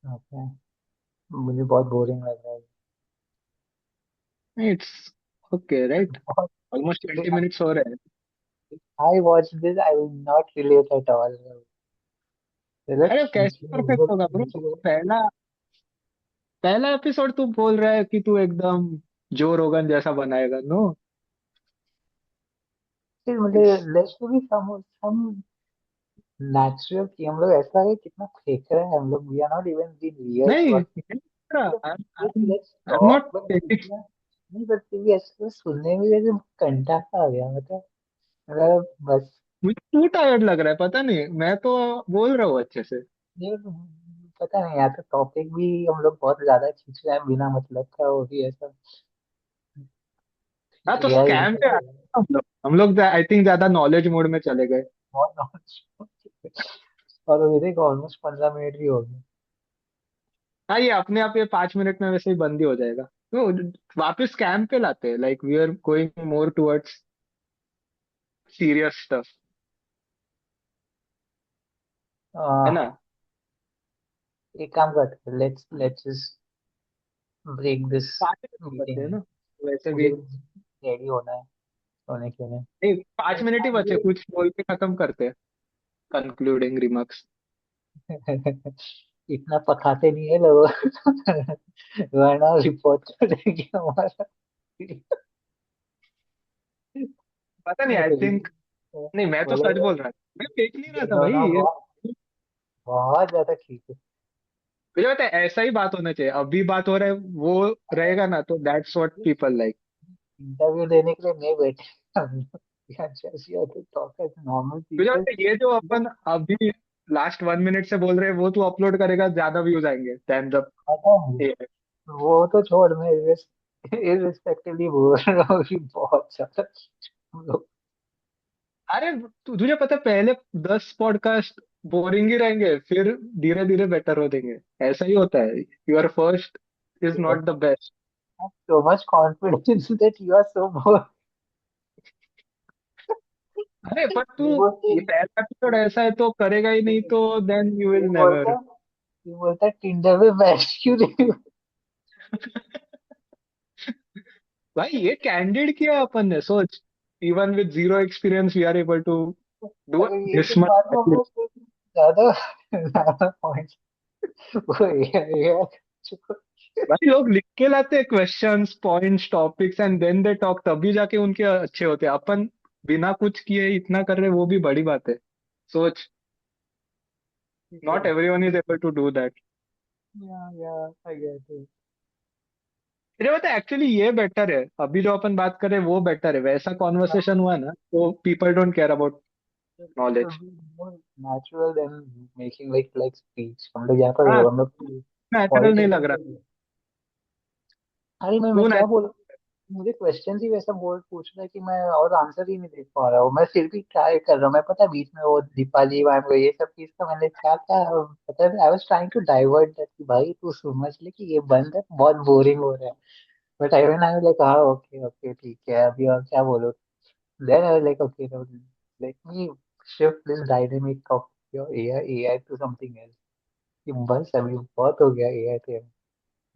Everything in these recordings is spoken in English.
Okay. मुझे बहुत boring लग रहा है। It's okay right. बहुत। ऑलमोस्ट 20 मिनट्स हो रहे हैं। I watched this. I will not relate at all. चलो अरे कैसे पूछिए, परफेक्ट होगा ब्रो। पूछिए। पहला पहला एपिसोड तू बोल रहा है कि तू एकदम जो रोगन जैसा बनाएगा। नो। फिर मुझे it's let's to be some natural की हम लोग ऐसा है कितना फेक रहे हैं हम लोग। We are not even being real नहीं, to us. Let's I am talk not. But नहीं, बट फिर भी ऐसे तो सुनने में जैसे कंटा सा आ गया मतलब बस। मुझे तू टायर्ड लग रहा है, पता नहीं, मैं तो बोल रहा हूँ अच्छे से। ये पता नहीं यार, तो टॉपिक भी हम लोग बहुत ज्यादा खींच रहे हैं बिना मतलब का, वो भी ऐसा। हाँ तो यार स्कैम पे आ गए हम लोग आई थिंक ज्यादा नॉलेज मोड में चले गए। और अभी देखो ऑलमोस्ट 15 मिनट भी हो गए। हाँ ये अपने आप ये 5 मिनट में वैसे ही बंद ही हो जाएगा तो वापस स्कैम पे लाते हैं, like we are going more towards serious stuff. है ना। एक काम करते हैं, let's let's break this 5 minute बचे मीटिंग। हैं ना वैसे मुझे भी। रेडी होना है सोने के लिए। नहीं, 5 मिनट ही बचे, ये कुछ बोल के खत्म करते हैं। Concluding remarks. इतना पकाते नहीं है लोग। वरना रिपोर्ट कर देंगे हमारा। पता नहीं, आई थिंक। नहीं, मैं तो सच बोलो। बोल रहा था, मैं फेंक नहीं रहा था भाई दोनों ये। बहुत बहुत ज्यादा खींचे। मुझे पता है ऐसा ही बात होना चाहिए, अभी बात हो रहा है वो रहेगा ना तो that's what people like. Interview देने के लिए नहीं बैठे हम लोग। We are just here to talk as normal मुझे people. पता है ये जो अपन अभी लास्ट 1 मिनट से बोल रहे हैं वो तू अपलोड करेगा, ज्यादा व्यूज आएंगे देन द। पता है, वो तो छोड़, मैं इररिस्पेक्टिवली बोल रहा हूँ कि बहुत ज्यादा हम लोग। अरे तुझे पता है पहले 10 पॉडकास्ट बोरिंग ही रहेंगे, फिर धीरे धीरे बेटर हो देंगे। ऐसा ही होता है, your first is not the best. so much confidence that you are so bored. अरे पर तू ये बोलते ये पहला एपिसोड ऐसा है तो करेगा ही नहीं तो देन यू विल ये बोलता नेवर। ये बोलता टिंडर में बैठ क्यों रही हो? भाई ये कैंडिड किया अपन ने, सोच। Even with zero experience we are able to do अगर ये दिस सब बात को हम मच। लोग ज्यादा ज्यादा पॉइंट वो ये भाई लोग लिख के लाते हैं questions points topics and then they talk, तभी जाके उनके अच्छे होते हैं। अपन बिना कुछ किए इतना कर रहे हैं, वो भी बड़ी बात है। सोच। Not everyone is able to do that. या आई गेट इट। मुझे पता है एक्चुअली ये बेटर है, अभी जो अपन बात कर रहे हैं वो बेटर है, वैसा कॉन्वर्सेशन हुआ ना तो people don't care about It will knowledge. be more natural than making like speech। हम लोग यहाँ पर हाँ, हम लोग नेचुरल नहीं लग पॉलिटिक्स। रहा। अरे मैं तू क्या बोल, मुझे क्वेश्चन ही वैसा बोर्ड पूछ रहा है कि मैं और आंसर ही नहीं दे पा रहा हूँ। मैं फिर भी ट्राई कर रहा हूँ। मैं पता है बीच में वो दीपाली मैम को ये सब चीज का मैंने क्या क्या पता है, I was trying to divert that कि भाई तू समझ ले कि ये बंद है, बहुत बोरिंग हो रहा है। But I when I like हाँ ओके ओके ठीक है, अभी और क्या बोलो। Then I like okay let me shift this dynamic of your AI AI to something else. कि बस अभी बहुत हो गया एआई पे।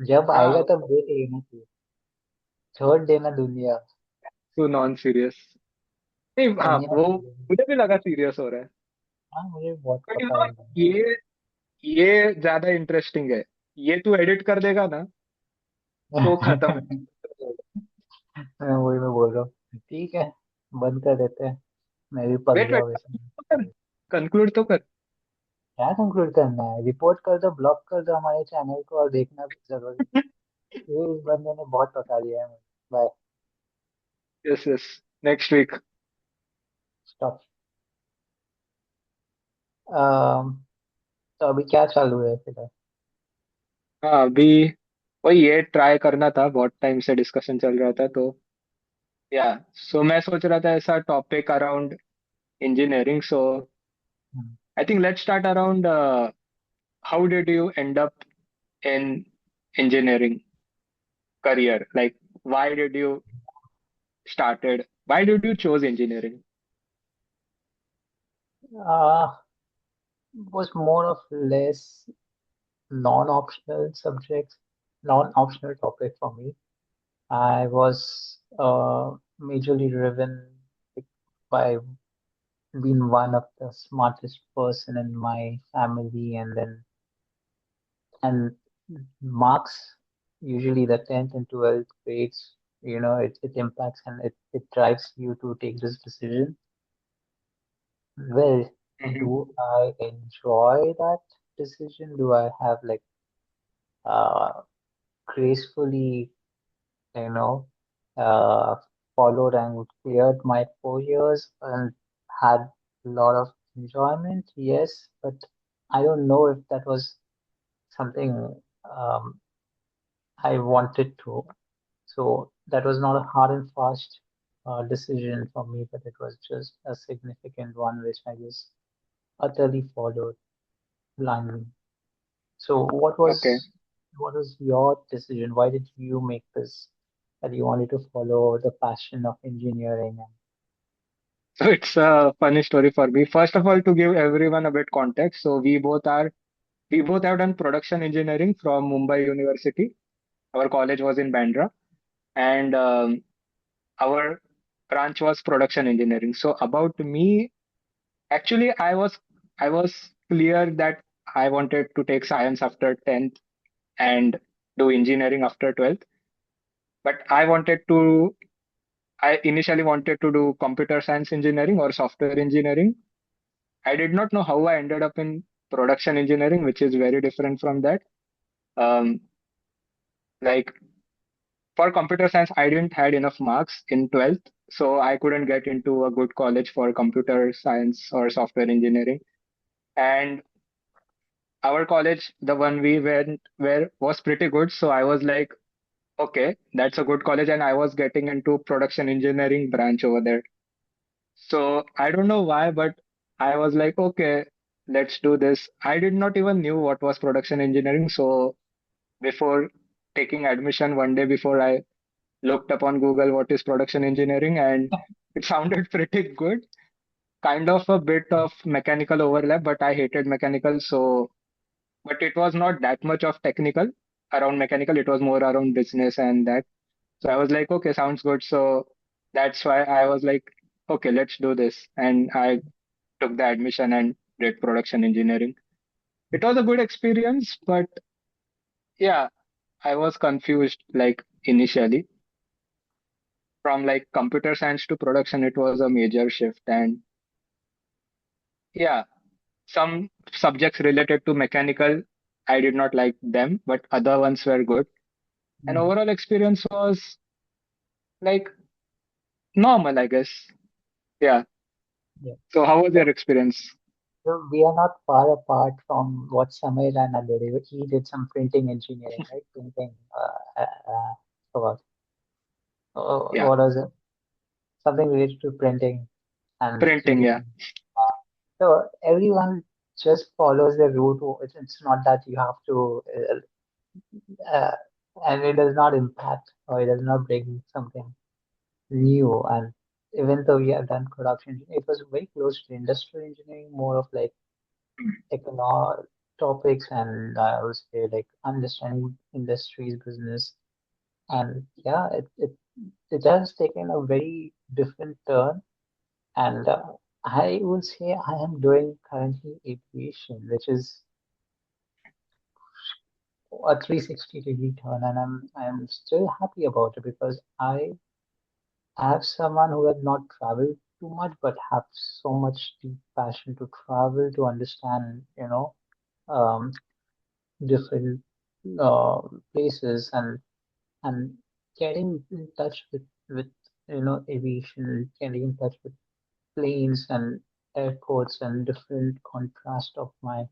जब आएगा हाँ, तब देख लेना चाहिए। छोड़ देना दुनिया। तू नॉन सीरियस। नहीं, हाँ दुनिया वो छोड़ देना। मुझे भी लगा सीरियस हो रहा है। हाँ मुझे बहुत बट यू पता नो, है। ये ज्यादा इंटरेस्टिंग है। ये तू एडिट कर देगा ना तो खत्म है। वही मैं बोल रहा हूँ, ठीक है बंद कर देते हैं। मैं भी पक वेट गया वेट, वैसे। कंक्लूड तो कर। क्या कंक्लूड करना है, रिपोर्ट कर दो, ब्लॉक कर दो हमारे चैनल को, और देखना जरूरी। ये इस बंदे ने बहुत पका लिया है मुझे। Bye. Yes yes, next week. Stop. तो अभी क्या चालू है फिर? हाँ अभी वही ये ट्राई करना था, बहुत टाइम से डिस्कशन चल रहा था तो या सो मैं सोच रहा था ऐसा topic around engineering. So I think let's start around how did you and up in engineering career, like why did you started, why did you chose engineering? was more of less non-optional subjects, non-optional topic for me. I was majorly driven by being one of the smartest person in my family, and marks, usually the 10th and 12th grades, it impacts and it drives you to take this decision. Well, Hmm. do I enjoy that decision? Do I have like uh gracefully, you know, uh followed and cleared my 4 years and had a lot of enjoyment? Yes, but I don't know if that was something um I wanted to. So that was not a hard and fast decision for me, but it was just a significant one which I just utterly followed blindly. So Okay. what was your decision? Why did you make this that you wanted to follow the passion of engineering? So it's a funny story for me. First of all, to give everyone a bit context, so we both have done production engineering from Mumbai University. Our college was in Bandra, and our branch was production engineering. So about me, actually, I was clear that I wanted to take science after 10th and do engineering after 12th. But I initially wanted to do computer science engineering or software engineering. I did not know how I ended up in production engineering, which is very different from that. Um, like for computer science, I didn't had enough marks in 12th, so I couldn't get into a good college for computer science or software engineering. And our college, the one we went where was pretty good. So I was like, okay, that's a good college. And I was getting into production engineering branch over there. So I don't know why, but I was like, okay, let's do this. I did not even knew what was production engineering. So before taking admission, one day before, I looked up on Google what is production engineering, and it sounded pretty good. Kind of a bit of mechanical overlap, but I hated mechanical. So but it was not that much of technical around mechanical. It was more around business and that. So I was like, okay, sounds good. So that's why I was like, okay, let's do this. And I took the admission and did production engineering. It was a good experience, but yeah, I was confused like initially. From like computer science to production, it was a major shift. And yeah, some subjects related to mechanical, I did not like them, but other ones were good. And Mm, overall experience was like normal, I guess. Yeah. yeah. So how was So, your experience? so we are not far apart from what Samir and I did. He did some printing engineering, right? Printing. Forgot. Yeah. What was it? Something related to printing and Printing, 3D yeah. printing. So everyone just follows the route. It's not that you have to, uh, and it does not impact or it does not bring something new. And even though we have done production, it was very close to industrial engineering, more of like economic topics and I would say like understanding industries, business. And yeah, it has taken a very different turn. And I would say I am doing currently aviation, which is a 360-degree turn, and I'm still happy about it because I have someone who has not traveled too much, but have so much deep passion to travel to understand, um, different uh, places and getting in touch with aviation, getting in touch with planes and airports and different contrast of my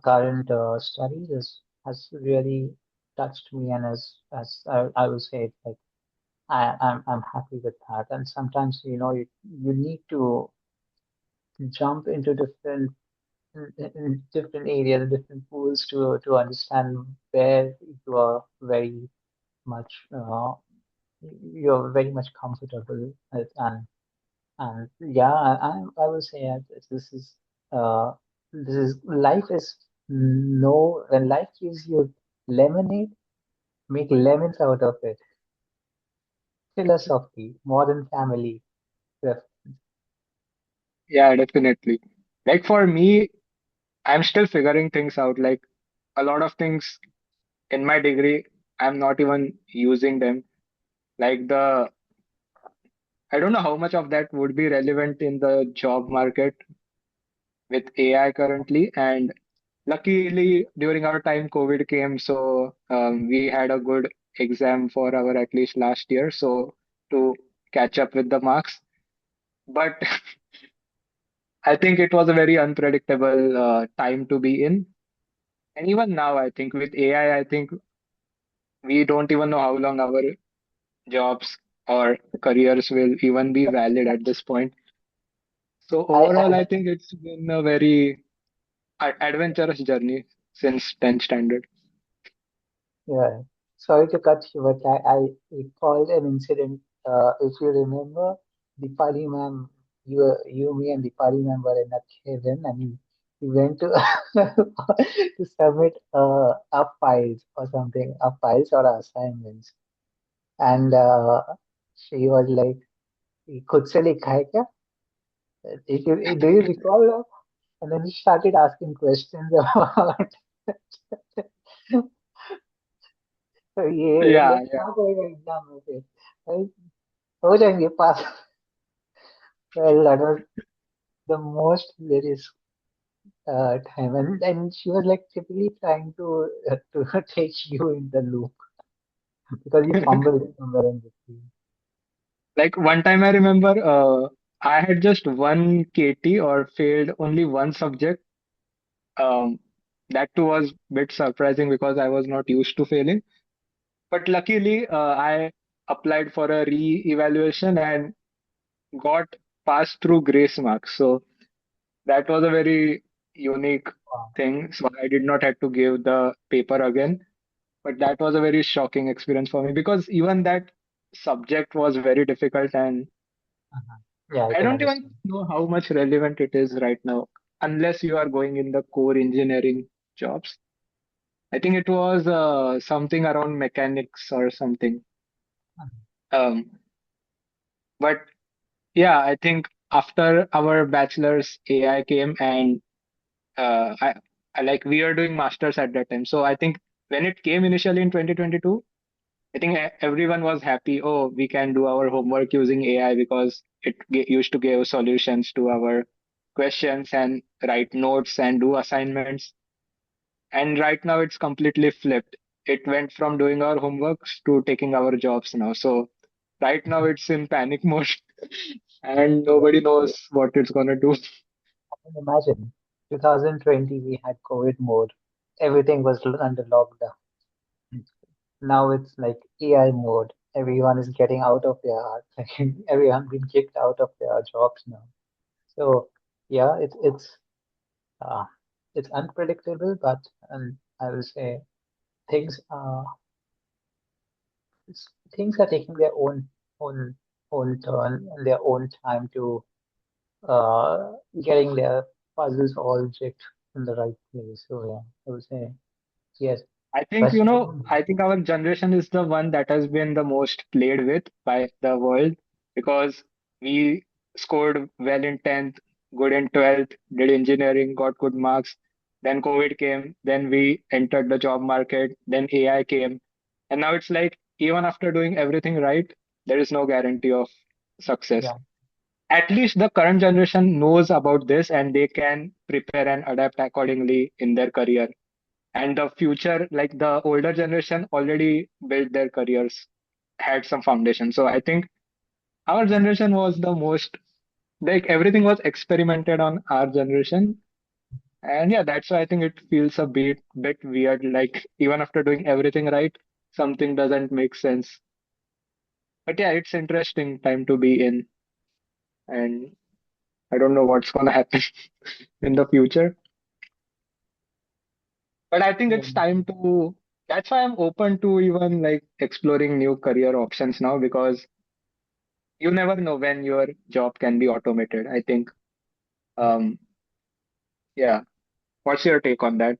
current studies has really touched me and I would say it's like I'm happy with that. And sometimes you need to jump into in different areas, different pools to understand where you are very much you're very much comfortable with. And yeah, I will say this is life is No, when life gives you lemonade, make lemons out of it. Philosophy, modern family. Ref- Yeah, definitely. Like for me, I'm still figuring things out. Like a lot of things in my degree, I'm not even using them. Like I don't know how much of that would be relevant in the job market with AI currently. And luckily, during our time, COVID came, so we had a good exam for our at least last year, so to catch up with the marks. But I think it was a very unpredictable time to be in. And even now, I think with AI, I think we don't even know how long our jobs or careers will even be valid at this point. So overall, I I think it's been a very adventurous journey since 10th standard. Yeah, sorry to cut you, but I recalled an incident. If you remember, Deepali ma'am, you, me, and Deepali ma'am were in a cabin, and we went to to submit our files or something, our files or our assignments, and she was like, "खुद से लिखा है क्या?" If you do you recall that? And then she started asking questions about तो ये Yeah, like yeah. कहाँ पड़ेगा exam में फिर भाई हो जाएंगे पास well that was the most hilarious time and she was like typically trying to take you in the loop because you fumbled somewhere in between. Like one time I remember I had just one KT or failed only one subject. Um, that too was a bit surprising because I was not used to failing. But luckily, I applied for a re-evaluation and got passed through grace marks. So that was a very unique Wow. thing. So I did not have to give the paper again. But that was a very shocking experience for me because even that subject was very difficult and Uh-huh. Yeah, I I can don't even understand. know how much relevant it is right now, unless you are going in the core engineering jobs. I think it was something around mechanics or something. Um, but yeah, I think after our bachelor's AI came and uh, I, I like we are doing masters at that time. So I think when it came initially in 2022, I think everyone was happy. Oh, we can do our homework using AI because it used to give solutions to our questions and write notes and do assignments. And right now it's completely flipped. It went from doing our homeworks to taking our jobs now. So right now it's in panic mode and nobody knows what it's gonna do. I can imagine 2020 we had COVID mode, everything was under lockdown. Now it's like AI mode. Everyone is getting out of their everyone been kicked out of their jobs now. So yeah, uh, it's unpredictable, but I will say things are things are taking their own own turn and their own time to uh, getting their puzzles all jigged in the right place. So yeah, I would say yes. I think, Question. I think our generation is the one that has been the most played with by the world because we scored well in 10th, good in 12th, did engineering, got good marks. Then COVID came, then we entered the job market, then AI came. And now it's like, even after doing everything right, there is no guarantee of success. Yeah, At least the current generation knows about this and they can prepare and adapt accordingly in their career and the future like the older generation already built their careers had some foundation, so I think our generation was the most like everything was experimented on our generation. And yeah, that's why I think it feels a bit weird, like even after doing everything right, something doesn't make sense. But yeah, it's interesting time to be in, and I don't know what's gonna happen in the future, but I think yeah, it's time to, that's why I'm open to even like exploring new career options now because you never know when your job can be automated. I think, um, yeah. What's your take on that?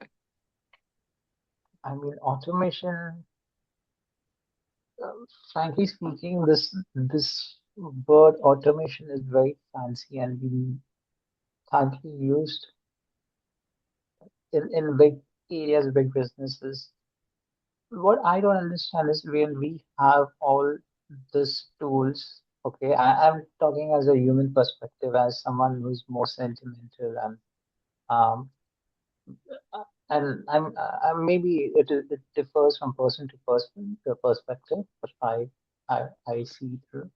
I mean, automation, uh, frankly speaking, this word automation is very fancy and we can't be used in big areas, big businesses. What I don't understand is when we have all these tools, okay, I'm talking as a human perspective, as someone who's more sentimental um maybe it differs from person to person, the perspective, but I see through.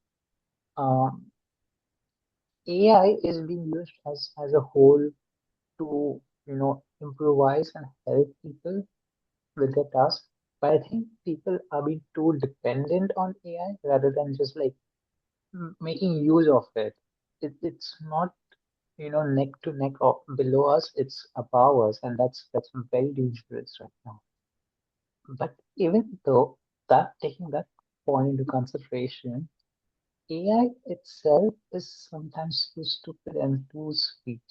Um, AI is being used as a whole to, improvise and help people with their tasks. But I think people are being too dependent on AI rather than just like making use of it. It's not, neck to neck or below us, it's above us, and that's very dangerous right now. But even though that taking that point into consideration, AI itself is sometimes too stupid and too sweet.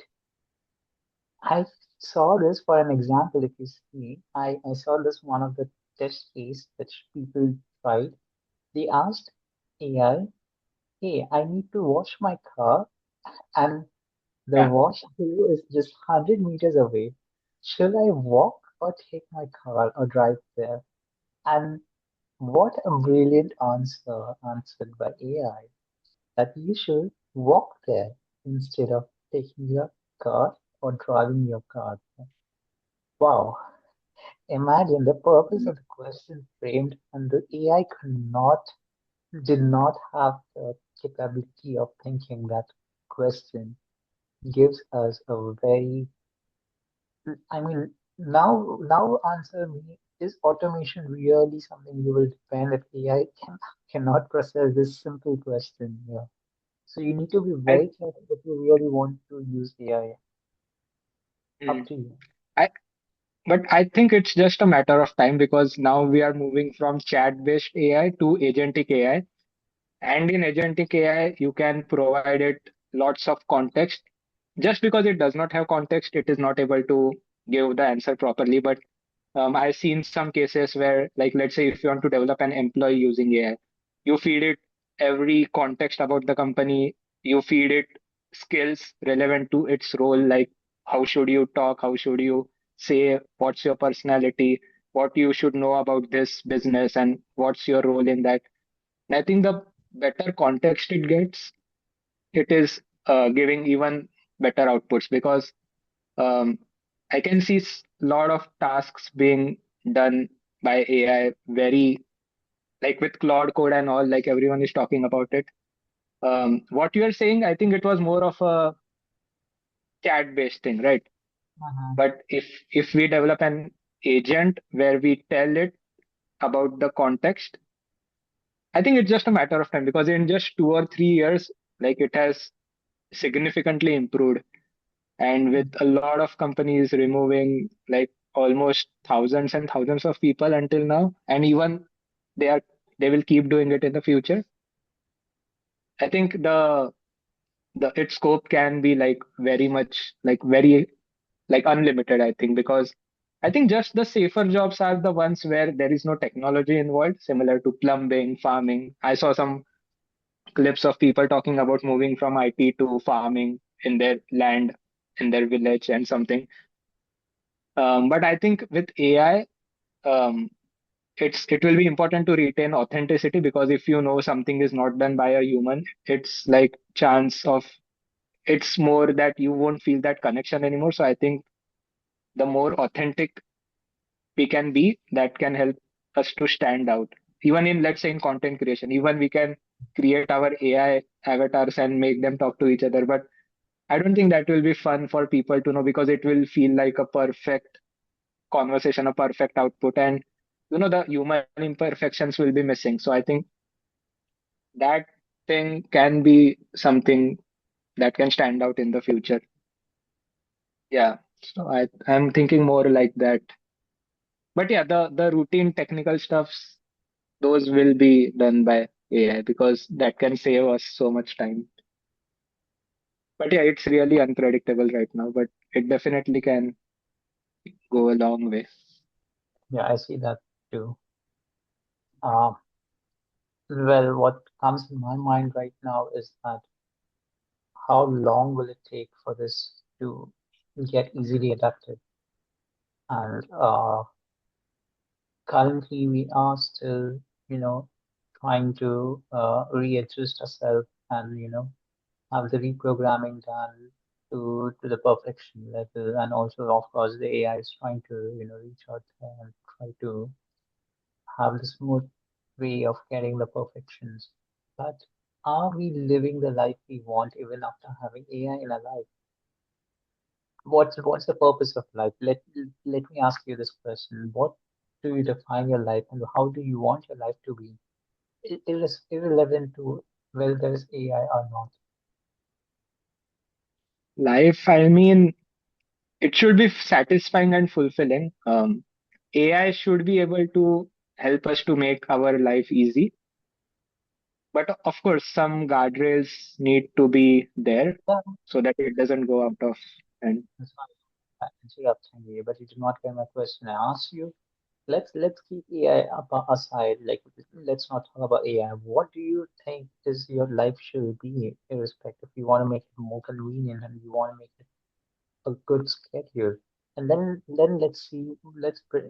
I saw this for an example. If you see, I saw this one of the test case which people tried. They asked AI, "Hey, I need to wash my car, and the Yeah. wash bay is just 100 meters away. Should I walk or take my car or drive there?" And what a brilliant answer answered by AI, that you should walk there instead of taking your car or driving your car. Wow. Imagine the purpose of the question framed, and the AI did not have the capability of thinking that question gives us a very, I mean, now answer me, is automation really something you will depend if AI cannot process this simple question here? So you need to be I, very careful if you really want to use AI. Up mm, to you. I but I think it's just a matter of time because now we are moving from chat-based AI to agentic AI. And in agentic AI, you can provide it lots of context. Just because it does not have context, it is not able to give the answer properly. But I've seen some cases where, like, let's say if you want to develop an employee using AI, you feed it every context about the company, you feed it skills relevant to its role, like how should you talk, how should you say, what's your personality, what you should know about this business, and what's your role in that. And I think the better context it gets, it is giving even better outputs because um, I can see a lot of tasks being done by AI very like with Claude Code and all, like everyone is talking about it. What you are saying, I think it was more of a chat-based thing, right? Uh-huh. But if we develop an agent where we tell it about the context, I think it's just a matter of time because in just 2 or 3 years, like it has significantly improved. And with a lot of companies removing like almost thousands and thousands of people until now, and even they are they will keep doing it in the future. I think the its scope can be like very much like very like unlimited, I think, because I think just the safer jobs are the ones where there is no technology involved, similar to plumbing, farming. I saw some clips of people talking about moving from IT to farming in their land, in their village, and something. But I think with AI, um, it will be important to retain authenticity because if you know something is not done by a human, it's like chance of it's more that you won't feel that connection anymore. So I think the more authentic we can be, that can help us to stand out. Even in, let's say, in content creation, even we can create our AI avatars and make them talk to each other. But I don't think that will be fun for people to know because it will feel like a perfect conversation, a perfect output. And, the human imperfections will be missing. So I think that thing can be something that can stand out in the future. Yeah. So I'm thinking more like that. But yeah, the routine technical stuffs, those will be done by AI because that can save us so much time. But yeah, it's really unpredictable right now, but it definitely can go a long way. Yeah, I see that too. Uh, well, what comes in my mind right now is that how long will it take for this to get easily adapted? And currently, we are still, you know, trying to readjust ourselves and, have the reprogramming done to the perfection level. And also, of course, the AI is trying to, reach out there and try to have the smooth way of getting the perfections. But are we living the life we want even after having AI in our life? What's the purpose of life? Let me ask you this question. What do you define your life and how do you want your life to be? It is irrelevant to whether there's AI or not. Life, I mean, it should be satisfying and fulfilling. AI should be able to help us to make our life easy. But of course, some guardrails need to be there Yeah, so that it doesn't go out of hand. that's fine. I interrupting you, but you did not get my question. I asked you. Let's keep AI aside. Like, let's not talk about AI. What do you think is your life should be, irrespective? You want to make it more convenient and you want to make it a good schedule, and then let's see.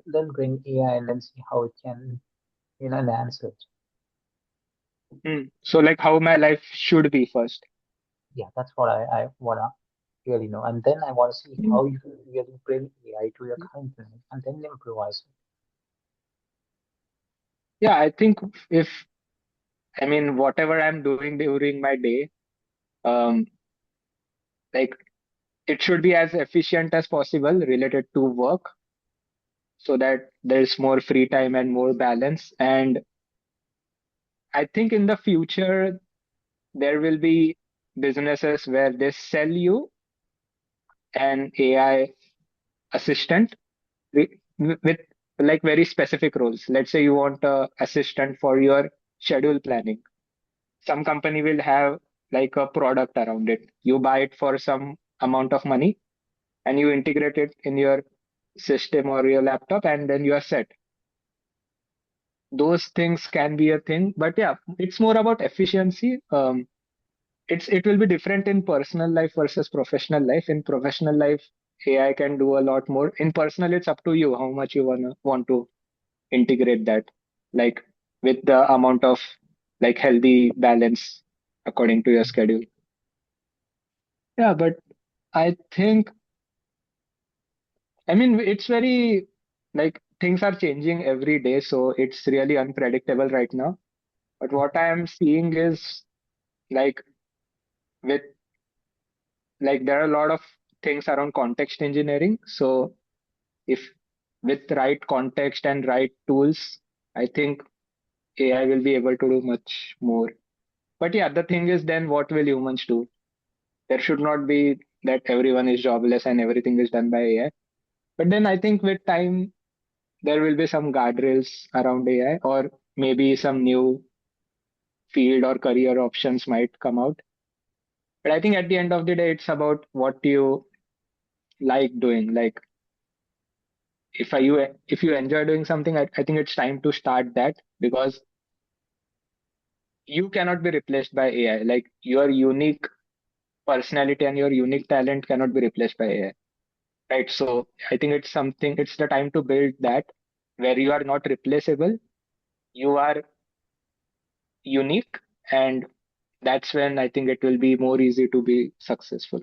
Then bring AI and then see how it can, enhance it. So, like, how my life should be first. Yeah, that's what I wanna really know, and then I want to see Mm. how you really bring AI to your company, and then improvise it. Yeah, I think if, I mean, whatever I'm doing during my day, um, like, it should be as efficient as possible related to work so that there's more free time and more balance. And I think in the future, there will be businesses where they sell you an AI assistant with like very specific roles. Let's say you want a assistant for your schedule planning. Some company will have like a product around it. You buy it for some amount of money and you integrate it in your system or your laptop and then you are set. Those things can be a thing, but yeah, it's more about efficiency. It will be different in personal life versus professional life. In professional life, AI can do a lot more. In personal, it's up to you how much you want to integrate that, like with the amount of like healthy balance according to your schedule. Yeah, but I think, I mean, it's very like things are changing every day, so it's really unpredictable right now. But what I am seeing is like with like there are a lot of things around context engineering. So if with right context and right tools, I think AI will be able to do much more. But yeah, the thing is then what will humans do? There should not be that everyone is jobless and everything is done by AI. But then I think with time, there will be some guardrails around AI, or maybe some new field or career options might come out. But I think at the end of the day, it's about what you like doing. Like if you enjoy doing something, I think it's time to start that because you cannot be replaced by AI. Like your unique personality and your unique talent cannot be replaced by AI. Right. So I think it's the time to build that where you are not replaceable, you are unique, and that's when I think it will be more easy to be successful.